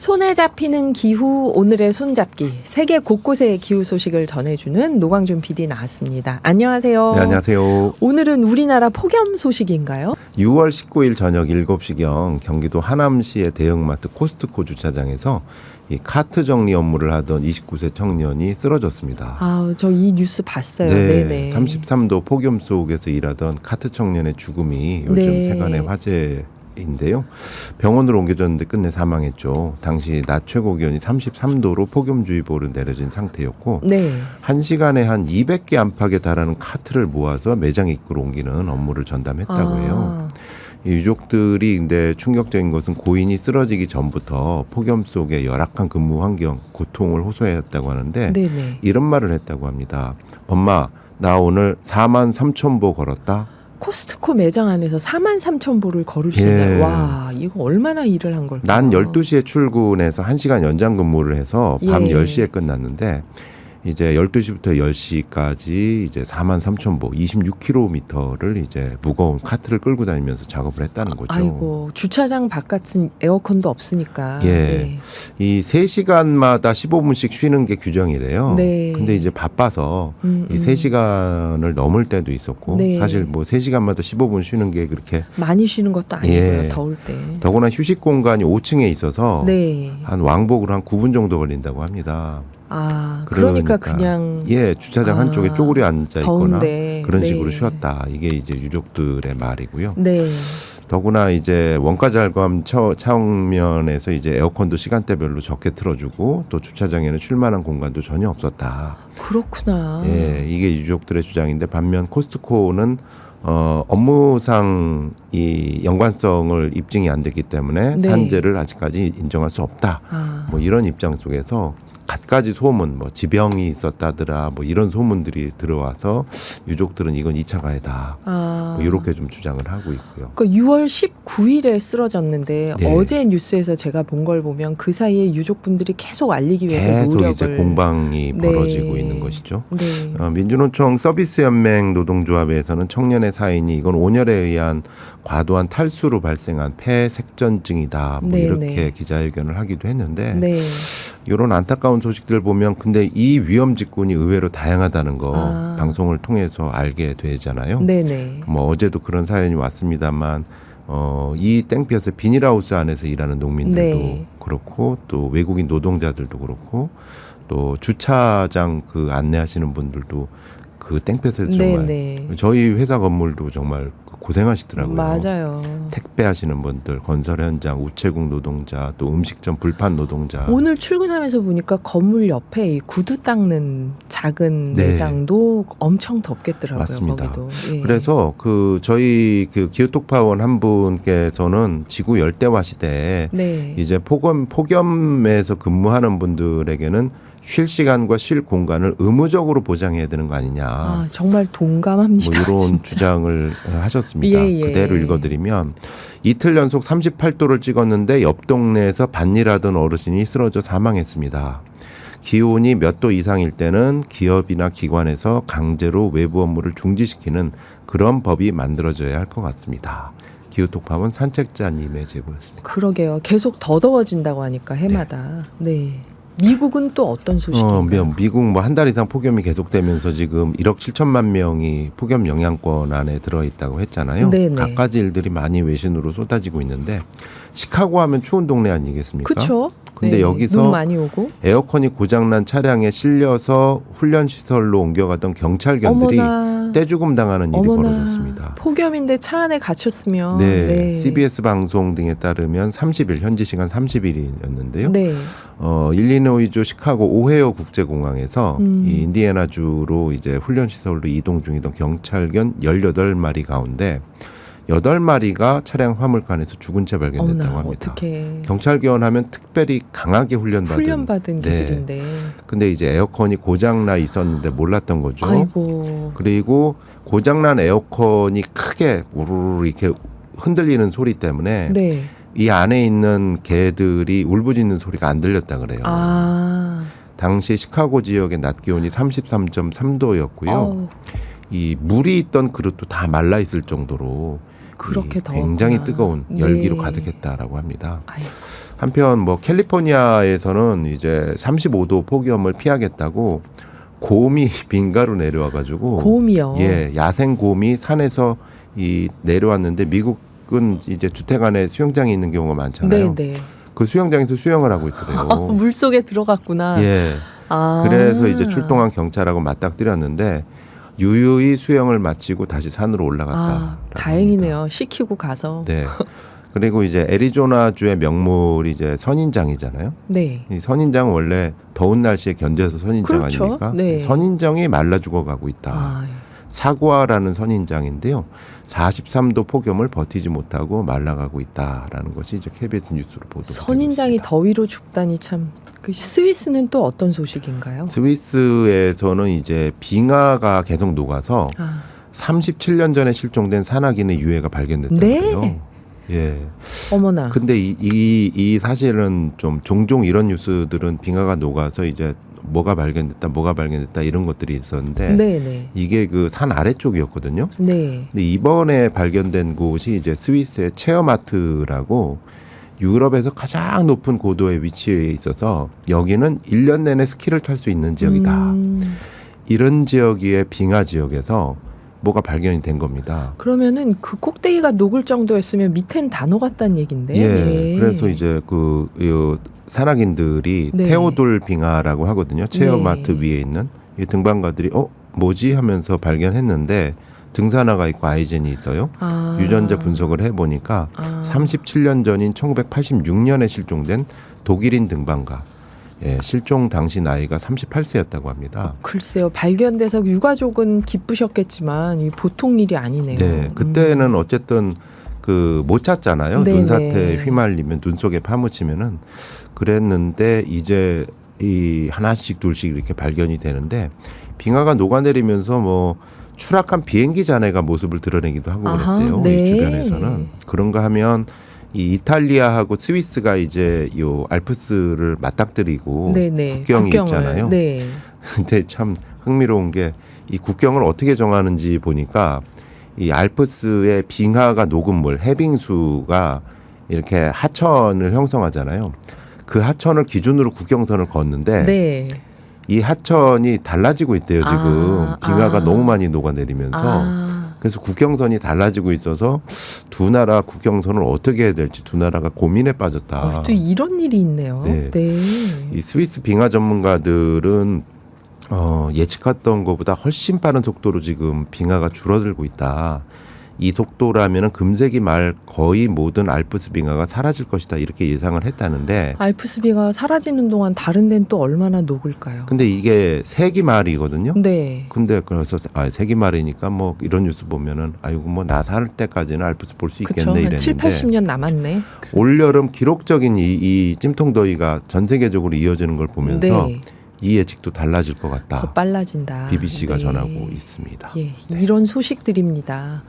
손에 잡히는 기후 오늘의 손잡기 세계 곳곳의 기후 소식을 전해주는 노광준 PD 나왔습니다. 안녕하세요. 네, 안녕하세요. 오늘은 우리나라 폭염 소식인가요? 6월 19일 저녁 7시경 경기도 하남시의 대형마트 코스트코 주차장에서 이 카트 정리 업무를 하던 29세 청년이 쓰러졌습니다. 아, 저 이 뉴스 봤어요. 네, 네네. 33도 폭염 속에서 일하던 카트 청년의 죽음이 요즘 네. 세간의 화제인데요. 병원으로 옮겨졌는데 끝내 사망했죠. 당시 낮 최고 기온이 33도로 폭염주의보를 내려진 상태였고 네. 1시간에 한 200개 안팎에 달하는 카트를 모아서 매장 입구로 옮기는 업무를 전담했다고 해요. 이 유족들이 근데 충격적인 것은 고인이 쓰러지기 전부터 폭염 속의 열악한 근무 환경, 고통을 호소했다고 하는데 네네. 이런 말을 했다고 합니다. 엄마, 나 오늘 43,000보 걸었다. 코스트코 매장 안에서 43,000보를 걸으시나요? 예. 와, 이거 얼마나 일을 한 걸까요? 난 12시에 출근해서 1시간 연장 근무를 해서 밤 예. 10시에 끝났는데 이제 12시부터 10시까지 이제 43,000보, 26km를 이제 무거운 카트를 끌고 다니면서 작업을 했다는 거죠. 아이고, 주차장 바깥은 에어컨도 없으니까. 예. 네. 이 3시간마다 15분씩 쉬는 게 규정이래요. 네. 근데 이제 바빠서 이 3시간을 넘을 때도 있었고 네. 사실 뭐 3시간마다 15분 쉬는 게 그렇게 많이 쉬는 것도 아니고요. 예. 더울 때. 더구나 휴식 공간이 5층에 있어서 네. 한 왕복으로 한 9분 정도 걸린다고 합니다. 아, 그러니까 그냥 예, 주차장 한쪽에 쪼그려 앉아 있거나 더운데. 그런 네. 식으로 쉬었다. 이게 이제 유족들의 말이고요. 네. 더구나 이제 원가 절감 차원면에서 이제 에어컨도 시간대별로 적게 틀어주고 또 주차장에는 쉴만한 공간도 전혀 없었다. 그렇구나. 예, 이게 유족들의 주장인데 반면 코스트코는 업무상 이 연관성을 입증이 안 됐기 때문에 네. 산재를 아직까지 인정할 수 없다. 아, 뭐 이런 입장 속에서 갖가지 소문, 뭐 지병이 있었다더라, 뭐 이런 소문들이 들어와서 유족들은 이건 2차 가해다. 아. 뭐 이렇게 좀 주장을 하고 있고요. 그 6월 19일에 쓰러졌는데 네. 어제 뉴스에서 제가 본 걸 보면 그 사이에 유족분들이 계속 알리기 위해서 계속 노력을 이제 공방이 네. 벌어지고 있는 것이죠. 네. 민주노총 서비스연맹 노동조합에서는 청년의 사인이 이건 온열에 의한 과도한 탈수로 발생한 폐색전증이다. 뭐 네, 이렇게 네. 기자회견을 하기도 했는데 네. 이런 안타까운 소식들 보면 근데 이 위험 직군이 의외로 다양하다는 거 아. 방송을 통해서 알게 되잖아요. 네네. 뭐 어제도 그런 사연이 왔습니다만 이 땡볕에 비닐하우스 안에서 일하는 농민들도 네. 그렇고 또 외국인 노동자들도 그렇고 또 주차장 그 안내하시는 분들도 그 땡볕에서 정말 네네. 저희 회사 건물도 정말 고생하시더라고요. 맞아요. 택배 하시는 분들, 건설 현장, 우체국 노동자, 또 음식점 불판 노동자. 오늘 출근하면서 보니까 건물 옆에 이 구두 닦는 작은 네. 매장도 엄청 덥겠더라고요. 맞습니다. 거기도. 예. 그래서 그 저희 그 기후톡파원 한 분께서는 지구 열대화 시대에 네. 이제 폭염에서 근무하는 분들에게는 쉴 시간과 쉴 공간을 의무적으로 보장해야 되는 거 아니냐. 아, 정말 동감합니다. 뭐 이런 진짜. 주장을 하셨습니다. 예, 예. 그대로 읽어드리면 이틀 연속 38도를 찍었는데 옆 동네에서 밭일하던 어르신이 쓰러져 사망했습니다. 기온이 몇 도 이상일 때는 기업이나 기관에서 강제로 외부 업무를 중지시키는 그런 법이 만들어져야 할 것 같습니다. 기후톡파원 산책자님의 제보였습니다. 그러게요. 계속 더 더워진다고 하니까 해마다. 네. 미국은 또 어떤 소식인가요? 미국 뭐 한 달 이상 폭염이 계속되면서 지금 1억 7천만 명이 폭염 영향권 안에 들어있다고 했잖아요. 네네. 갖가지 일들이 많이 외신으로 쏟아지고 있는데 시카고 하면 추운 동네 아니겠습니까? 그렇죠. 근데 여기서 눈 많이 오고. 에어컨이 고장난 차량에 실려서 훈련 시설로 옮겨가던 경찰견들이 어머나. 떼죽음 당하는 일이 어머나. 벌어졌습니다. 폭염인데 차 안에 갇혔으면. 네, CBS 방송 등에 따르면 30일, 현지 시간 30일이었는데요. 네. 일리노이주 시카고 오헤어 국제공항에서 음. 이 인디애나주로 이제 훈련 시설로 이동 중이던 경찰견 18마리 가운데 8마리가 차량 화물칸에서 죽은 채 발견됐다고 어머나, 합니다. 어떻게 경찰견 하면 특별히 강하게 훈련받은 네. 개들인데. 근데 이제 에어컨이 고장나 있었는데 몰랐던 거죠. 아이고. 그리고 고장난 에어컨이 크게 우르르 이렇게 흔들리는 소리 때문에 네. 이 안에 있는 개들이 울부짖는 소리가 안 들렸다 그래요. 아. 당시 시카고 지역의 낮 기온이 33.3도였고요. 어우, 이 물이 있던 그릇도 다 말라 있을 정도로 그렇게 더웠구나. 굉장히 뜨거운 열기로 네. 가득했다라고 합니다. 아이고. 한편 뭐 캘리포니아에서는 이제 35도 폭염을 피하겠다고 곰이 빙가로 내려와가지고 곰이요. 예, 야생 곰이 산에서 이 내려왔는데 미국은 이제 주택 안에 수영장이 있는 경우가 많잖아요. 네네. 그 수영장에서 수영을 하고 있더래요. 물 속에 들어갔구나. 예. 아. 그래서 이제 출동한 경찰하고 맞닥뜨렸는데 유유히 수영을 마치고 다시 산으로 올라갔다. 아, 다행이네요. 시키고 가서. 네. 그리고 이제 애리조나주의 명물이 이제 선인장이잖아요. 네. 이 선인장은 원래 더운 날씨에 견뎌서 선인장 그렇죠. 아닙니까? 네. 선인장이 말라 죽어가고 있다. 아, 사구아라는 선인장인데요. 43도 폭염을 버티지 못하고 말라가고 있다라는 것이 이제 KBS 뉴스로 보도되고 선인장이 있습니다. 더위로 죽다니 참. 그 스위스는 또 어떤 소식인가요? 스위스에서는 이제 빙하가 계속 녹아서 아, 37년 전에 실종된 산악인의 유해가 발견됐다는 네. 거예요. 예. 어머나. 근데 이 사실은 좀 종종 이런 뉴스들은 빙하가 녹아서 이제 뭐가 발견됐다 이런 것들이 있었는데 네네. 이게 그 산 아래쪽이었거든요. 네. 근데 이번에 발견된 곳이 이제 스위스의 체어마트라고 유럽에서 가장 높은 고도에 위치해 있어서 여기는 1년 내내 스키를 탈 수 있는 지역이다. 이런 지역의 빙하 지역에서 뭐가 발견이 된 겁니다. 그러면은 그 꼭대기가 녹을 정도였으면 밑엔 다 녹았다는 얘긴데. 예. 그래서 이제 그 산악인들이 네. 테오돌 빙하라고 하거든요. 체어마트 네. 위에 있는 이 등반가들이 뭐지 하면서 발견했는데 등산화가 있고 아이젠이 있어요. 아. 유전자 분석을 해보니까 37년 전인 1986년에 실종된 독일인 등반가. 예, 실종 당시 나이가 38세였다고 합니다. 글쎄요. 발견돼서 유가족은 기쁘셨겠지만 이 보통 일이 아니네요. 네, 그때는 어쨌든 그 못 찾잖아요. 네네. 눈사태에 휘말리면 눈 속에 파묻히면은 그랬는데 이제 이 하나씩 둘씩 이렇게 발견이 되는데 빙하가 녹아내리면서 뭐 추락한 비행기 잔해가 모습을 드러내기도 하고 아하, 그랬대요. 네. 이 주변에서는 그런가 하면 이 이탈리아하고 스위스가 이제 요 알프스를 맞닥뜨리고 네네. 국경이 국경을. 있잖아요. 네. 근데 참 흥미로운 게 이 국경을 어떻게 정하는지 보니까 이 알프스의 빙하가 녹은 물, 해빙수가 이렇게 하천을 형성하잖아요. 그 하천을 기준으로 국경선을 걷는데 네. 이 하천이 달라지고 있대요. 지금 빙하가 너무 많이 녹아내리면서 그래서 국경선이 달라지고 있어서 두 나라 국경선을 어떻게 해야 될지 두 나라가 고민에 빠졌다. 또 이런 일이 있네요. 네. 네. 이 스위스 빙하 전문가들은 예측했던 것보다 훨씬 빠른 속도로 지금 빙하가 줄어들고 있다. 이 속도라면은 금세기 말 거의 모든 알프스 빙하가 사라질 것이다. 이렇게 예상을 했다는데 알프스비가 사라지는 동안 다른 데는 또 얼마나 녹을까요? 근데 이게 세기 말이거든요. 네. 근데 그래서 세기 말이니까 뭐 이런 뉴스 보면은 아이고 뭐 나 살 때까지는 알프스 볼 수 그렇죠. 있겠네 한 7, 이랬는데 80년 남았네. 올여름 기록적인 이 찜통더위가 전 세계적으로 이어지는 걸 보면서 네. 이 예측도 달라질 것 더 같다. 빨라진다. BBC가 네. 전하고 있습니다. 예, 이런 소식들입니다.